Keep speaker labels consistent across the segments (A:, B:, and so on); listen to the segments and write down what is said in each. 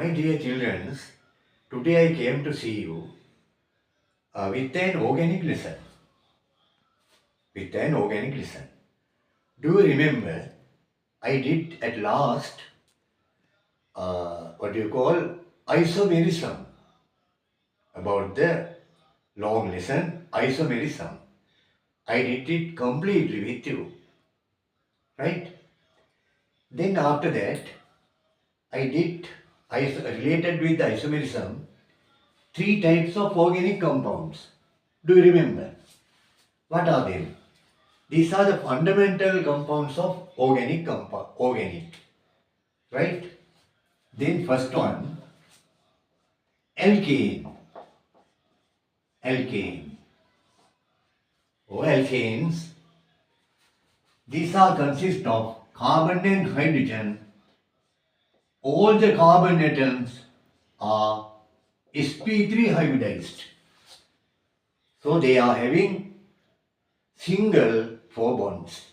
A: My dear children, today I came to see you with an organic lesson. With an organic lesson. Do you remember I did at last what do you call isomerism, about the long lesson isomerism. I did it completely with you, right? Then after that I did related with isomerism three types of organic compounds. Do you remember? What are they? These are the fundamental compounds of organic, right? Then first one, alkane. Alkane. Alkanes. These are consist of carbon and hydrogen. All the carbon atoms are sp3 hybridized. So they are having single 4 bonds,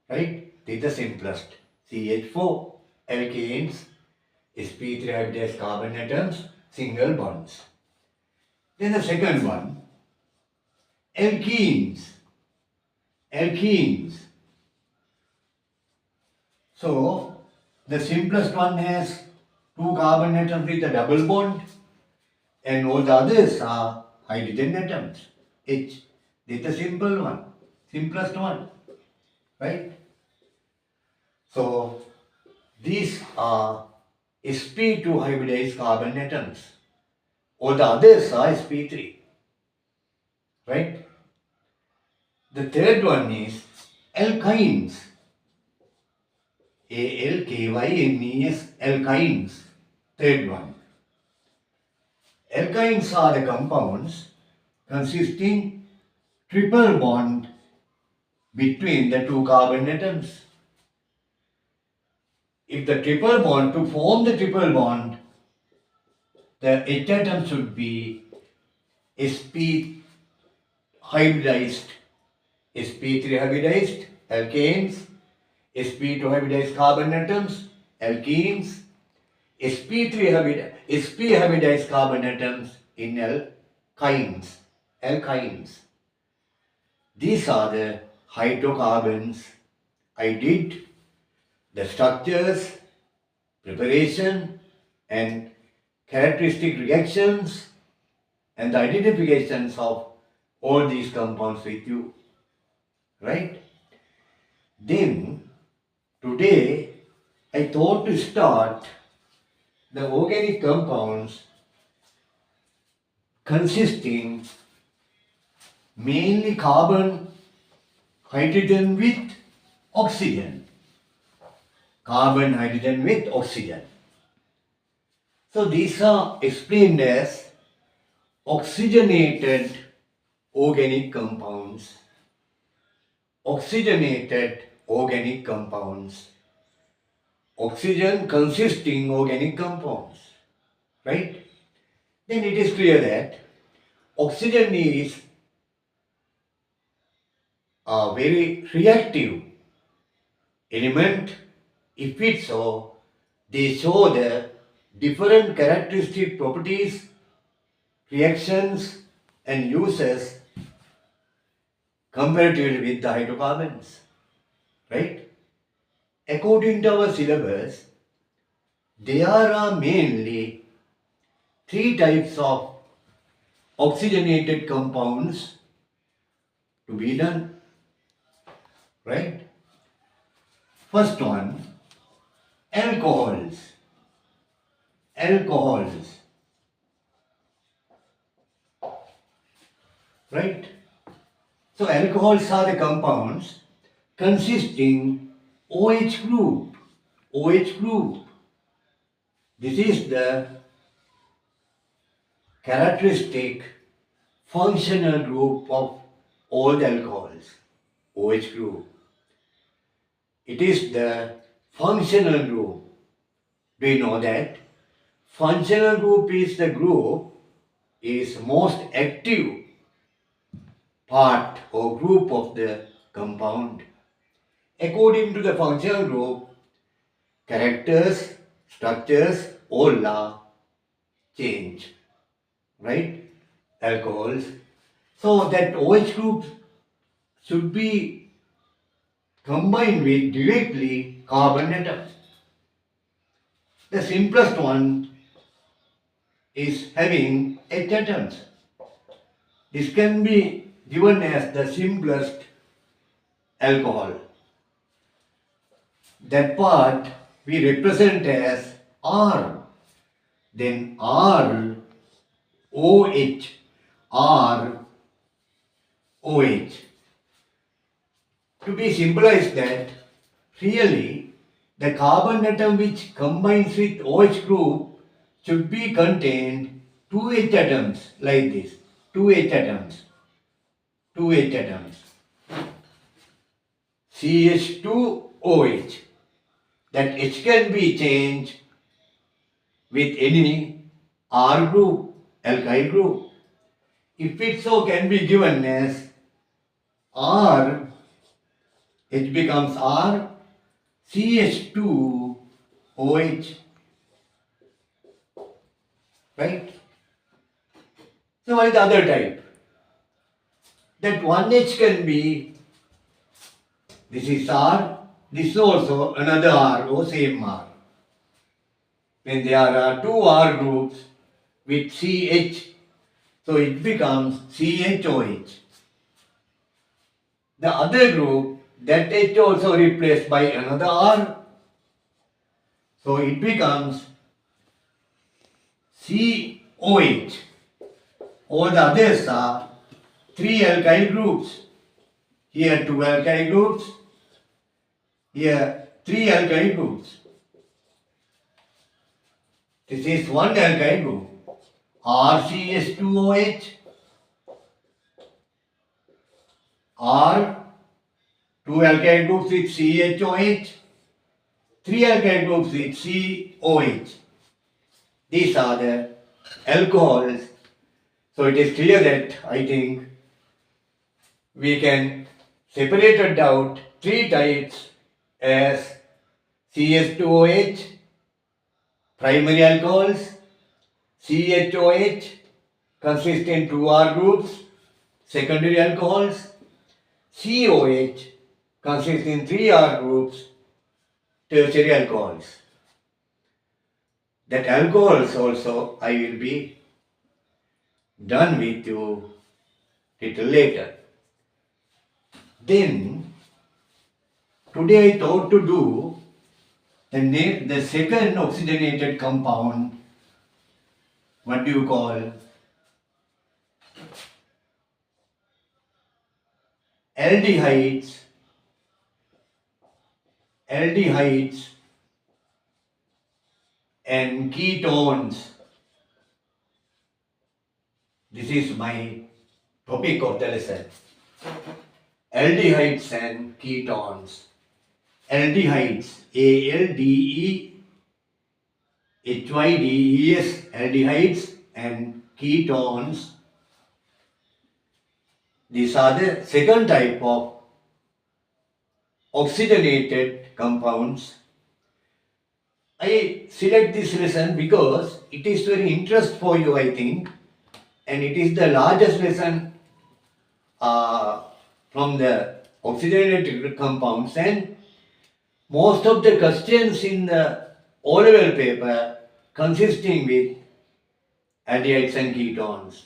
A: right? This is the simplest. CH4 alkanes, sp3 hybridized carbon atoms, single bonds. Then the second one, alkenes. Alkenes. So the simplest one has 2 carbon atoms with a double bond, and all the others are hydrogen atoms. H. This is the simple one, simplest one, right? So these are sp2 hybridized carbon atoms. All the others are sp3, right? The third one is alkynes. Alkynes, alkynes. Third one. Alkynes are the compounds consisting triple bond between the 2 carbon atoms. If the triple bond, to form the triple bond, the H atom should be sp hybridized, sp3 hybridized alkanes, sp2 hybridized carbon atoms, alkenes, sp hybridized carbon atoms in alkynes. Alkynes. These are the hydrocarbons. I did the structures, preparation and characteristic reactions and the identifications of all these compounds with you, right? Then today I thought to start the organic compounds consisting mainly carbon, hydrogen with oxygen. Carbon, hydrogen with oxygen. So these are explained as oxygenated organic compounds. Oxygenated organic compounds. Oxygen consisting organic compounds, right? Then it is clear that oxygen is a very reactive element. If it's so, they show the different characteristic properties, reactions and uses comparatively with the hydrocarbons, right? According to our syllabus, there are mainly 3 types of oxygenated compounds to be done, right? First one, alcohols. Alcohols, right? So alcohols are the compounds consisting OH group. OH group. This is the characteristic functional group of all the alcohols. OH group. It is the functional group. Do you know that? Functional group is the group is most active part or group of the compound. According to the functional group, characters, structures, all are change, right? Alcohols. So that OH group should be combined with directly carbon atoms. The simplest one is having 8 atoms. This can be given as the simplest alcohol. That part we represent as R. Then R, OH, R, OH. To be symbolized that really the carbon atom which combines with OH group should be contained 2 H atoms like this. 2 H atoms. 2 H atoms. CH2OH. That H can be changed with any R group, alkyl group. If it so can be given as R, H becomes R, CH2OH, right? So what is the other type? That 1H can be, this is R, this is also another R, or same R. When there are two R groups with CH, so it becomes CHOH. The other group, that H also replaced by another R, so it becomes COH. Or the others are 3 alkyl groups. Here 2 alkyl groups, here 3 alkyl groups. This is 1 alkyl group, RCH2OH, R, 2 alkyl groups with CHOH, 3 alkyl groups with COH. These are the alcohols. So it is clear that I think we can separate it out 3 types as CH2OH, primary alcohols, CHOH consist in 2 R groups, secondary alcohols, COH consists in 3 R groups, tertiary alcohols. That alcohols also I will be done with you little later. Then today I thought to do the second oxygenated compound. What do you call? Aldehydes. Aldehydes and ketones. This is my topic of the lesson. Aldehydes and ketones. Aldehydes, ALDEHYDES, aldehydes and ketones. These are the second type of oxygenated compounds. I select this lesson because it is very interest for you, I think, and it is the largest lesson from the oxygenated compounds, and most of the questions in the O-level paper consisting with aldehydes and ketones,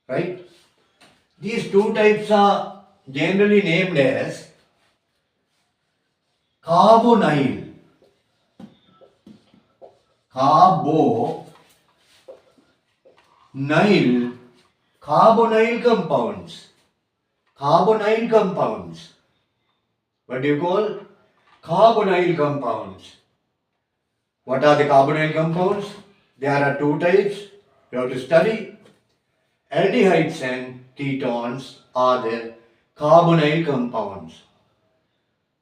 A: right? These two types are generally named as carbonyl, carbonyl compounds. Carbonyl compounds. What do you call? Carbonyl compounds. What are the carbonyl compounds? There are 2 types you have to study. Aldehydes and ketones are the carbonyl compounds.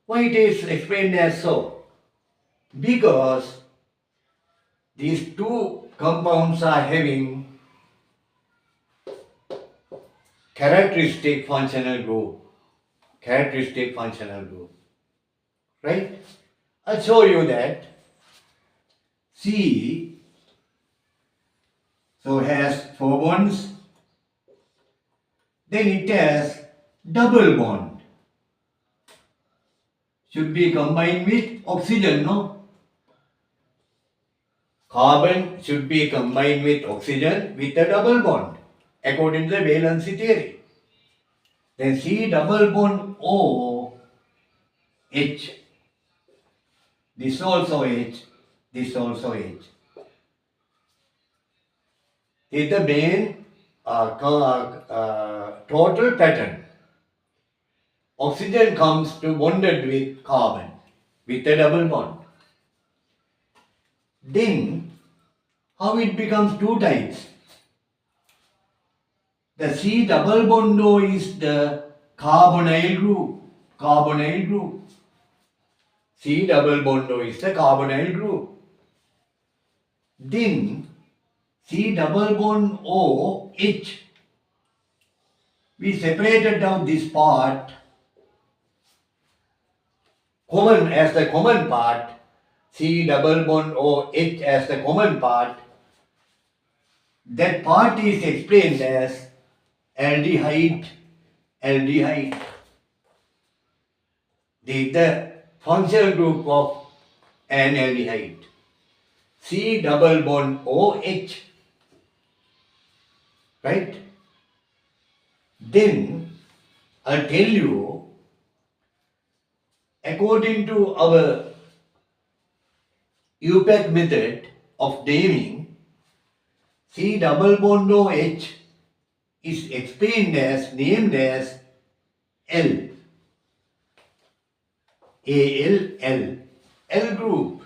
A: Why it is explained as so? Because these 2 compounds are having characteristic functional group. Right? I'll show you that. See, So has 4 bonds. Then it has double bond. Should be combined with oxygen, no? Carbon should be combined with oxygen with a double bond, according to the valency theory. Then C double bond O H. This also H. This also H. Is the main total pattern. Oxygen comes to bonded with carbon with a double bond. Then how it becomes two types? The C double bond O is the carbonyl group. Carbonyl group. C double bond O is the carbonyl group. Then C double bond O H. We separated out this part common as the common part. C double bond O H as the common part. That part is explained as aldehyde. Aldehyde. The functional group of an aldehyde. C double bond OH. Right? Then I'll tell you, according to our UPAC method of naming, C double bond OH is explained as, named as L. ALL. L group.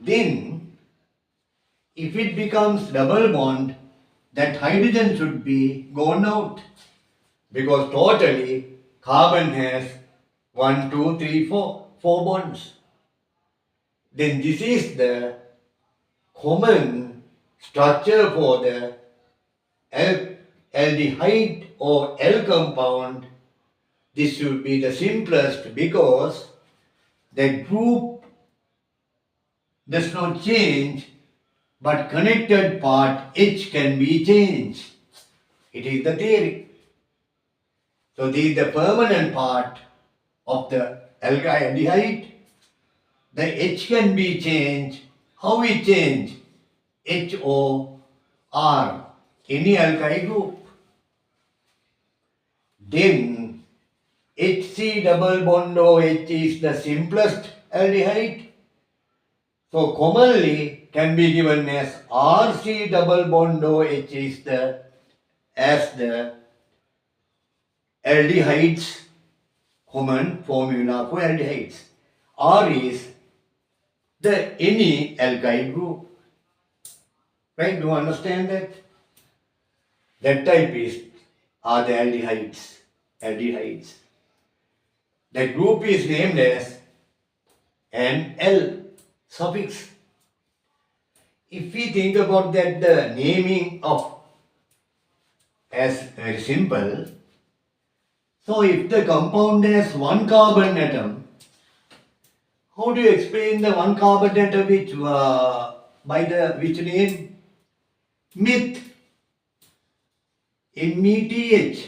A: Then, if it becomes double bond, that hydrogen should be gone out. Because totally, carbon has 1, 2, 3, 4 bonds. Then this is the common structure for the aldehyde or L compound. This should be the simplest because the group does not change, but connected part H can be changed. It is the theory. So this is the permanent part of the aldehyde. The H can be changed. How we change? HOR, any alkyl group. Then HC double bond OH is the simplest aldehyde. So commonly can be given as RC double bond OH is the aldehydes, common formula for aldehydes. R is the any alkyl group. Right? Do you understand that? That type are the aldehydes. Aldehydes. The group is named as an L suffix. If we think about that, the naming of as very simple. So if the compound has one carbon atom, how do you explain the one carbon atom which by the which name? Meth. METH.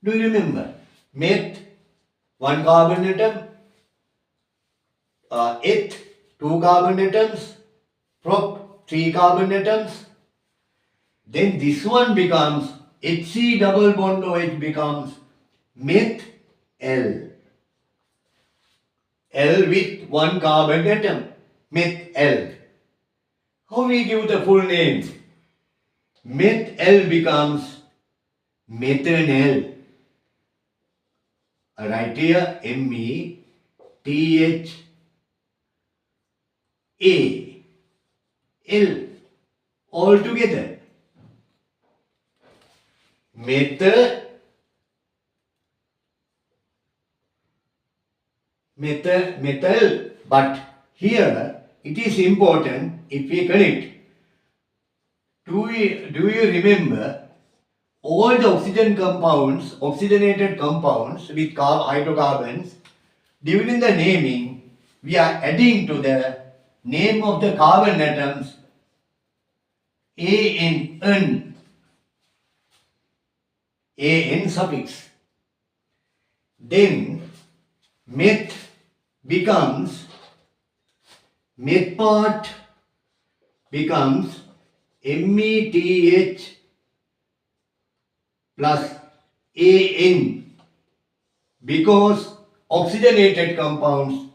A: Do you remember? Meth, one carbon atom. Eth, two carbon atoms. Prop, three carbon atoms. Then this one becomes HC double bond OH becomes meth L. L with one carbon atom. Meth L. How we give the full name? Meth L becomes methanol. Right here METHA L all together. Methyl, but here it is important if we connect. Do you remember all the oxygen compounds, oxygenated compounds with hydrocarbons, during the naming we are adding to the name of the carbon atoms AN, AN suffix. Then meth becomes, meth part becomes METH plus AN, because oxygenated compounds,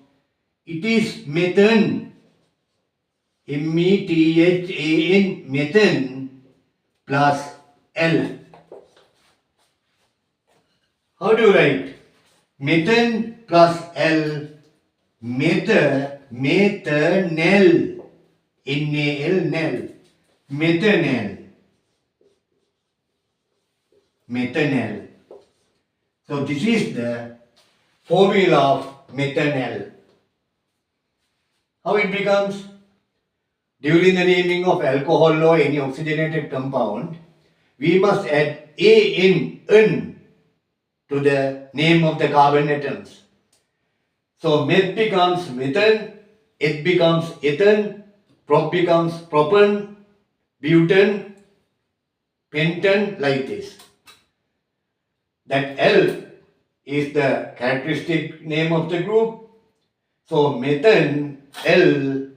A: it is methane, METHAN, methane plus L. How do you write? Methane plus L, methanol, NaL, NaL, methanol, methanol. So this is the formula of methanol. How it becomes? During the naming of alcohol or any oxygenated compound, we must add AN to the name of the carbon atoms. So meth becomes methane, eth becomes ethane, prop becomes propan, butane, pentane, like this. That L is the characteristic name of the group. So methane L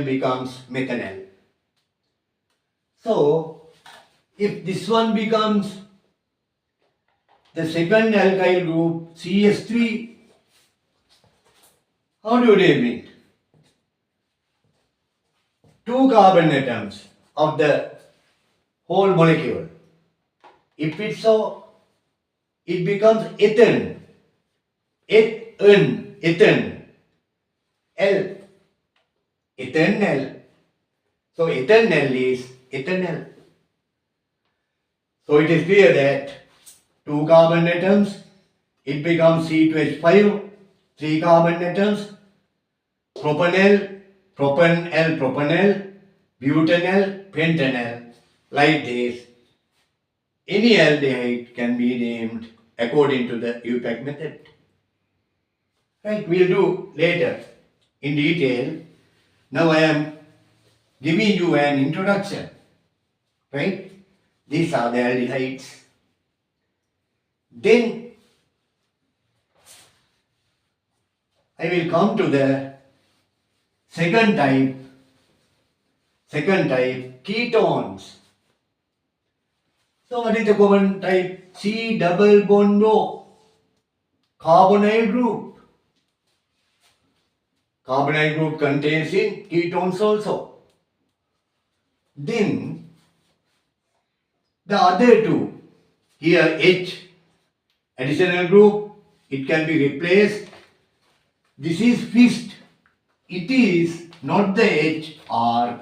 A: becomes methanol. So if this one becomes the second alkyl group CS3, how do you name it? Two carbon atoms of the whole molecule. If it's so, it becomes ethane, ethane, L, ethanol. So ethanol is ethanol. So it is clear that two carbon atoms, it becomes C2H5, three carbon atoms, propanol, propanol, propanol, butanol, pentanol, like this. Any aldehyde can be named according to the UPAC method. Right, we'll do later in detail. Now I am giving you an introduction. Right? These are the aldehydes. Then I will come to the second type, ketones. So what is the common type? C double bond O, carbonyl group. Carbonyl group contains in ketones also. Then the other two, here H, additional group, it can be replaced. This is fixed. It is not the H, R.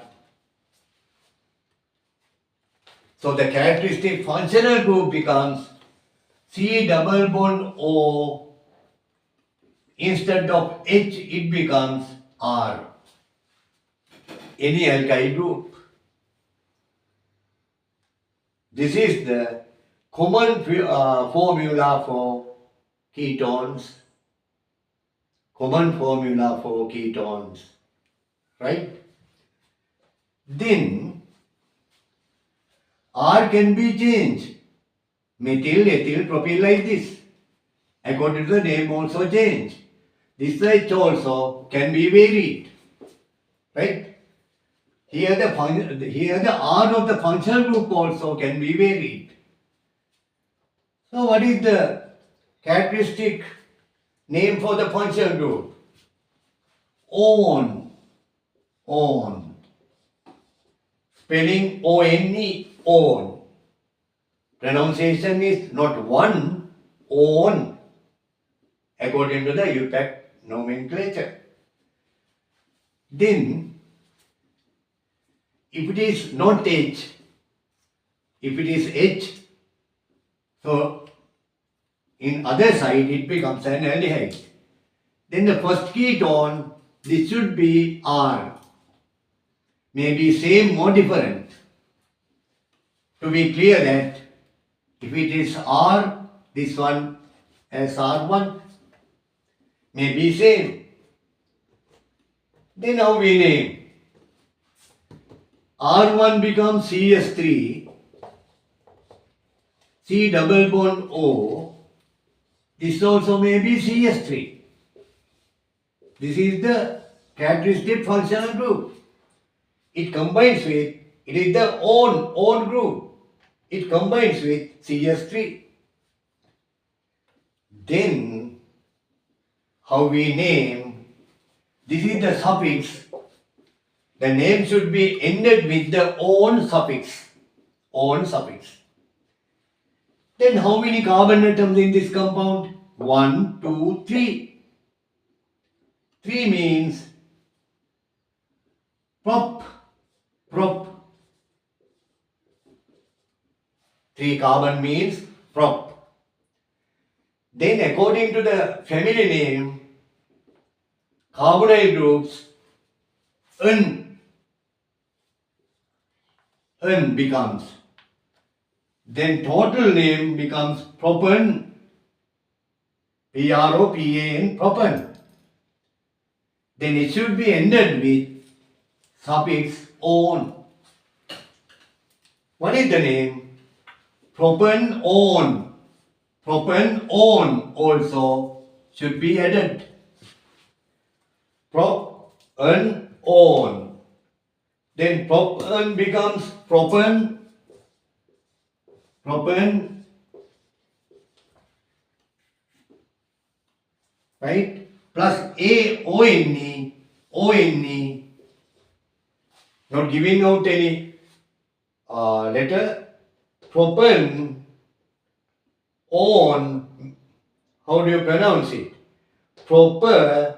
A: So the characteristic functional group becomes C double bond O. Instead of H, it becomes R. Any alkyl group. This is the common formula for ketones. Common formula for ketones. Right? Then R can be changed. Methyl, ethyl, propyl, like this. According to the name also changed. This H also can be varied. Right? Here the R of the functional group also can be varied. So what is the characteristic name for the functional group? On. Spelling O-N-E, on. Pronunciation is not one, on, according to the UPAC nomenclature. Then, if it is not H, if it is H, so in other side it becomes an aldehyde. Then the first ketone, this should be R. Maybe same or different. To be clear that if it is R, this one as R1, may be same. Then how we name? R1 becomes CS3, C double bond O. This also may be CS3. This is the characteristic functional group. It combines with, it is the own group. It combines with CS3. Then how we name? This is the suffix. The name should be ended with the own suffix. Own suffix. Then how many carbon atoms in this compound? 1, 2, 3. 3 means prop. 3 carbon means prop. Then according to the family name, carbonyl groups N becomes. Then total name becomes propan, P-R-O-P-A-N, propan. Then it should be ended with suffix on. What is the name? Propanone. Propanone also should be added. Propanone. Then propan becomes propan, right? Plus O-N-E, not giving out any letter. Propan, on, how do you pronounce it? Propanone.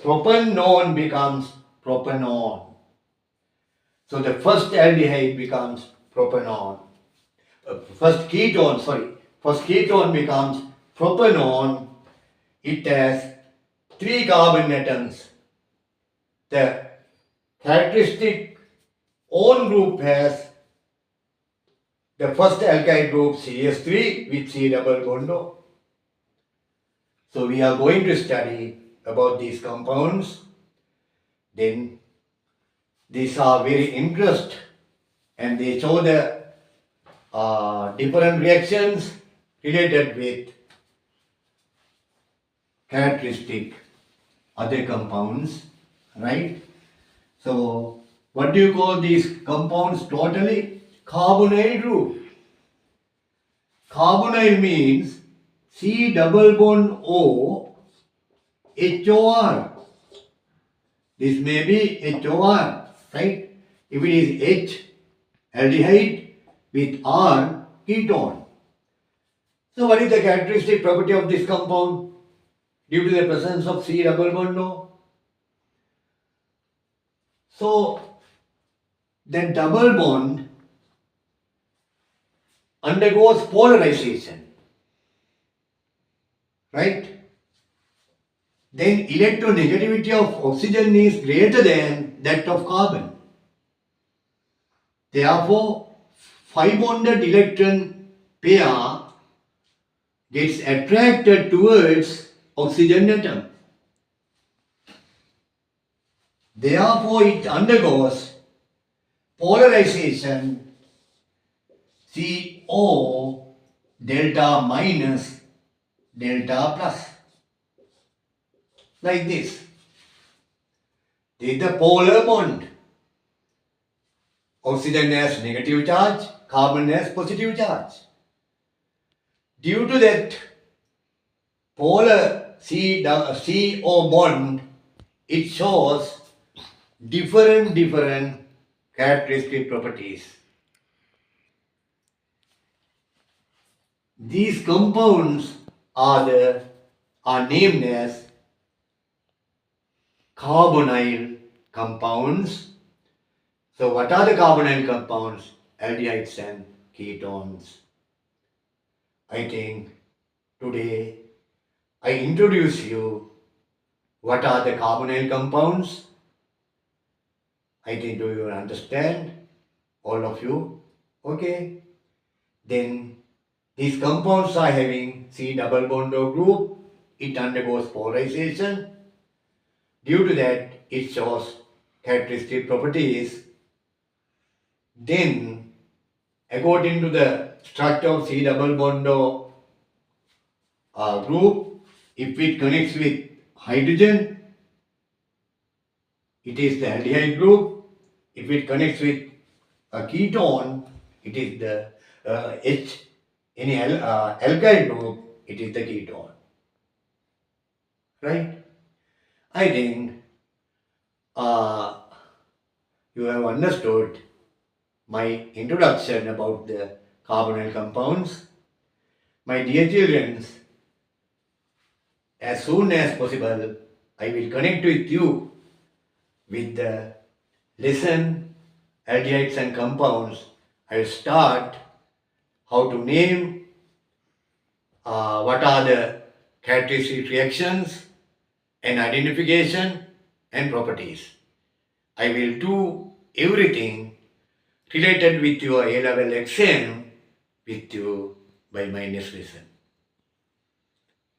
A: Propanone becomes propanone. So the first aldehyde becomes propanone. First ketone becomes propanone. It has 3 carbon atoms. The characteristic own group has the first alkyl group CS3 with C double bond O. So we are going to study about these compounds. Then these are very interesting and they show the different reactions related with characteristic other compounds, right? So what do you call these compounds totally? Carbonyl group. Carbonyl means C double bond O HOR. This may be HOR, right? If it is H, aldehyde, with R, ketone. So what is the characteristic property of this compound due to the presence of C double bond O? So the double bond undergoes polarization, right? Then electronegativity of oxygen is greater than that of carbon. Therefore, 5-bonded electron pair gets attracted towards oxygen atom. Therefore, it undergoes polarization CO delta minus delta plus. Like this. This is the polar bond. Oxygen has negative charge, carbon has positive charge. Due to that polar CO bond, it shows different characteristic properties. These compounds are named as carbonyl compounds. So what are the carbonyl compounds? Aldehydes and ketones. I think today I introduce you what are the carbonyl compounds. I think do you understand? All of you? Okay. Then these compounds are having C double bond O group it undergoes polarization. Due to that, it shows characteristic properties. Then, according to the structure of C double bond group, if it connects with hydrogen, it is the aldehyde group. If it connects with a ketone, it is the H. Any alkyl group, it is the ketone. Right? I think uh, you have understood my introduction about the carbonyl compounds. My dear children, as soon as possible, I will connect with you with the lesson aldehydes and compounds. I will start how to name what are the characteristic reactions and identification and properties. I will do everything related with your A-level exam with you by my next lesson.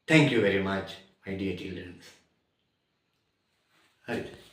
A: Thank you very much, my dear children. Right.